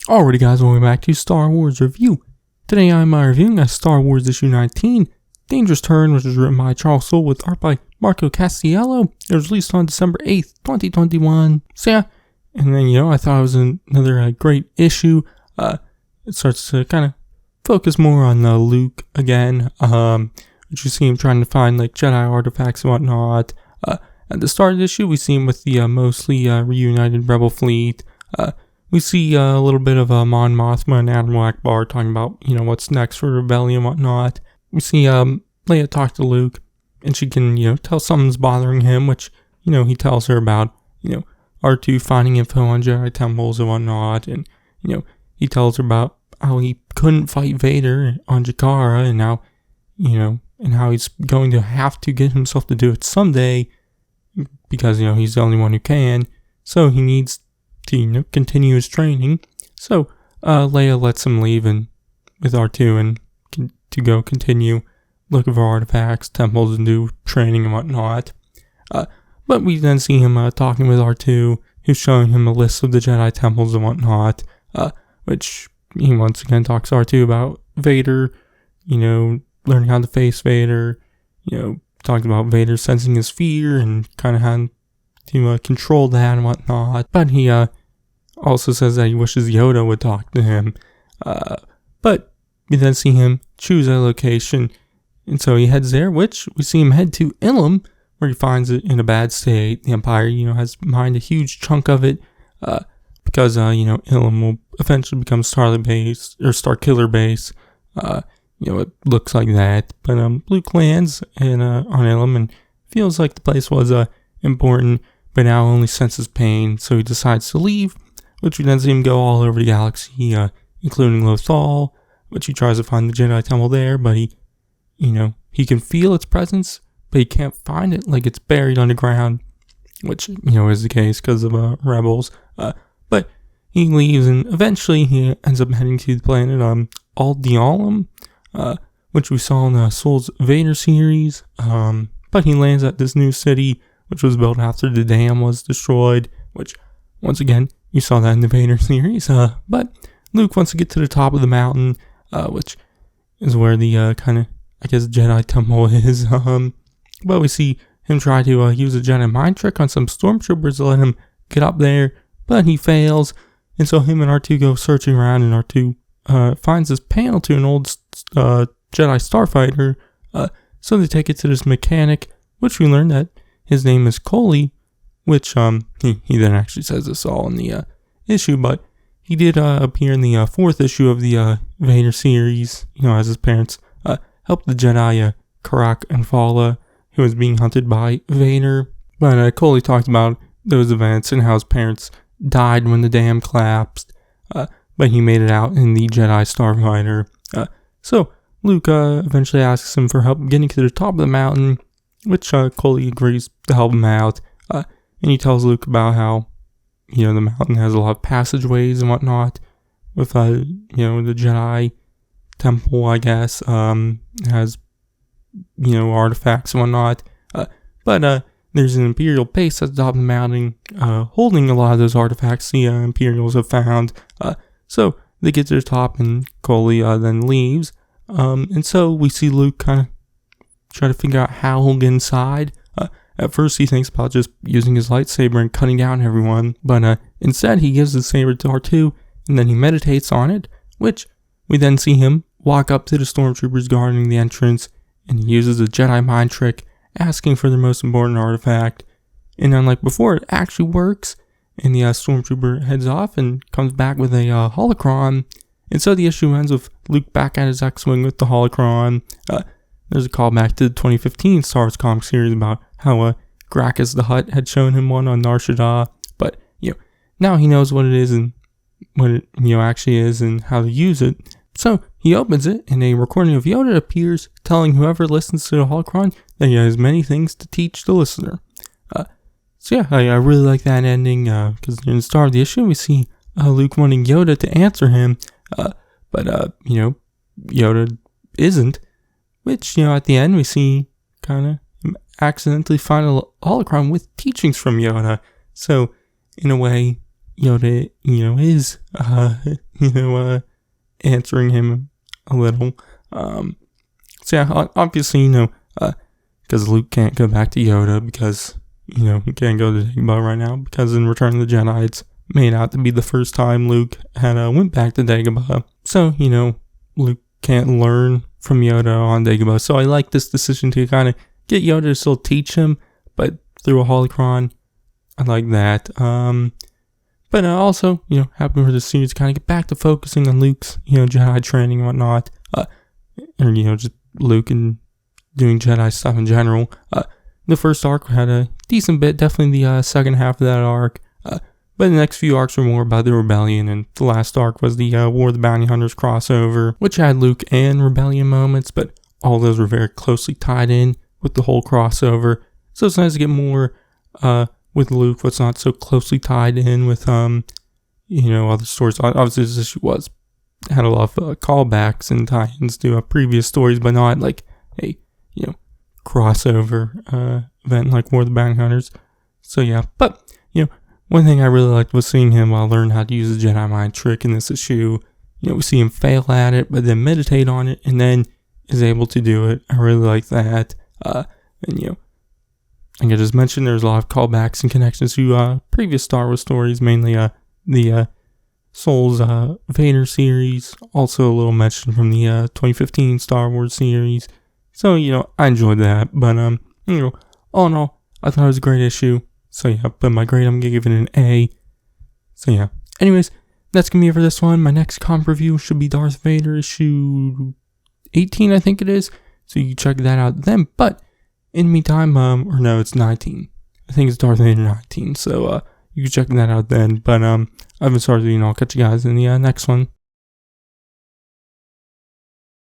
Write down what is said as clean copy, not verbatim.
Alrighty guys, welcome back to Star Wars Review. Today I'm reviewing a Star Wars issue 19, Dangerous Turn, which was written by Charles Soule with art by Marco Castiello. It was released on December 8th, 2021. So yeah, and then I thought it was another great issue. It starts to kind of focus more on Luke again, which you see him trying to find like Jedi artifacts and whatnot. At the start of the issue, we see him with the mostly reunited Rebel fleet. We see a little bit of Mon Mothma and Admiral Akbar talking about, what's next for Rebellion and whatnot. We see Leia talk to Luke, and she can, tell something's bothering him, which, he tells her about, R2 finding info on Jedi temples and whatnot, and, he tells her about how he couldn't fight Vader on Jakara, and now, and how he's going to have to get himself to do it someday, because, he's the only one who can, so he needs to continue his training. So Leia lets him leave and with R2 and to go continue looking for artifacts, temples, and do training and whatnot. But we then see him talking with R2, who's showing him a list of the Jedi temples and whatnot, which he once again talks to R2 about Vader, learning how to face Vader, talking about Vader sensing his fear and kind of how to control that and whatnot. But he also says that he wishes Yoda would talk to him. But we then see him choose a location, and so he heads there, which we see him head to Ilum, where he finds it in a bad state. The Empire, has mined a huge chunk of it, because, Ilum will eventually become Starlight Base, or Starkiller Base. It looks like that. But Luke lands on Ilum and feels like the place was important, but now only senses pain, so he decides to leave, which we then see him go all over the galaxy, including Lothal, which he tries to find the Jedi Temple there, but he can feel its presence, but he can't find it, like it's buried underground, which, is the case because of Rebels, but he leaves, and eventually he ends up heading to the planet, Aldealum, which we saw in Soule's Vader series, but he lands at this new city, which was built after the dam was destroyed, which, once again, you saw that in the Vader series, but Luke wants to get to the top of the mountain, which is where the, kind of, Jedi temple is, but we see him try to, use a Jedi mind trick on some stormtroopers to let him get up there, but he fails, and so him and R2 go searching around, and R2, finds this panel to an old, Jedi starfighter, so they take it to this mechanic, which we learn that his name is Coley, which he then actually says this all in the issue, but he did appear in the fourth issue of the Vader series, as his parents helped the Jedi Karak and Infil'a, who was being hunted by Vader. But Coley talked about those events and how his parents died when the dam collapsed, but he made it out in the Jedi starfighter. So Luke eventually asks him for help getting to the top of the mountain, which Coley agrees to help him out, and he tells Luke about how, the mountain has a lot of passageways and whatnot, with, the Jedi temple, I guess, has, artifacts and whatnot, but there's an Imperial base at the top of the mountain, holding a lot of those artifacts the Imperials have found, so they get to the top, and Coley then leaves, and so we see Luke kind of try to figure out how he'll get inside. At first he thinks about just using his lightsaber and cutting down everyone, but instead he gives the saber to R2, and then he meditates on it, which we then see him walk up to the stormtroopers guarding the entrance, and he uses a Jedi mind trick, asking for the most important artifact, and unlike before, it actually works, and the stormtrooper heads off and comes back with a holocron, and so the issue ends with Luke back at his X-Wing with the holocron. There's a callback to the 2015 Star Wars comic series about how Gracchus the Hutt had shown him one on Nar Shaddaa, but now he knows what it is and what it actually is and how to use it. So he opens it, and a recording of Yoda appears, telling whoever listens to the holocron that he has many things to teach the listener. So yeah, I really like that ending, because in the start of the issue we see Luke wanting Yoda to answer him, but Yoda isn't. Which, at the end we see kind of him accidentally find a holocron with teachings from Yoda. So, in a way, Yoda, is, answering him a little. So yeah, obviously, because Luke can't go back to Yoda because, he can't go to Dagobah right now because in Return of the Jedi, it's made out to be the first time Luke had went back to Dagobah. So, Luke can't learn from Yoda on Dagobah. So I like this decision to kind of get Yoda to still teach him, but through a holocron. I like that. But also, happy for the series to kind of get back to focusing on Luke's, Jedi training and whatnot. Or, just Luke and doing Jedi stuff in general. The first arc had a decent bit, definitely the second half of that arc. But the next few arcs were more about the rebellion, and the last arc was the War of the Bounty Hunters crossover, which had Luke and rebellion moments, but all those were very closely tied in with the whole crossover. So it's nice to get more with Luke, what's not so closely tied in with other stories. Obviously, this issue had a lot of callbacks and tie-ins to previous stories, but not like a crossover event like War of the Bounty Hunters. So yeah, but one thing I really liked was seeing him learn how to use the Jedi mind trick in this issue. We see him fail at it, but then meditate on it, and then is able to do it. I really like that. And like I just mentioned, there's a lot of callbacks and connections to previous Star Wars stories, mainly the Soule's Vader series. Also a little mention from the 2015 Star Wars series. So, I enjoyed that. But, all in all, I thought it was a great issue. So, yeah, but my grade, I'm going to give it an A. So, yeah. Anyways, that's going to be it for this one. My next comp review should be Darth Vader issue 18, I think it is. So, you can check that out then. But, in the meantime, or no, it's 19. I think it's Darth Vader 19. So, you can check that out then. But, I've been Sarzi, and I'll catch you guys in the next one.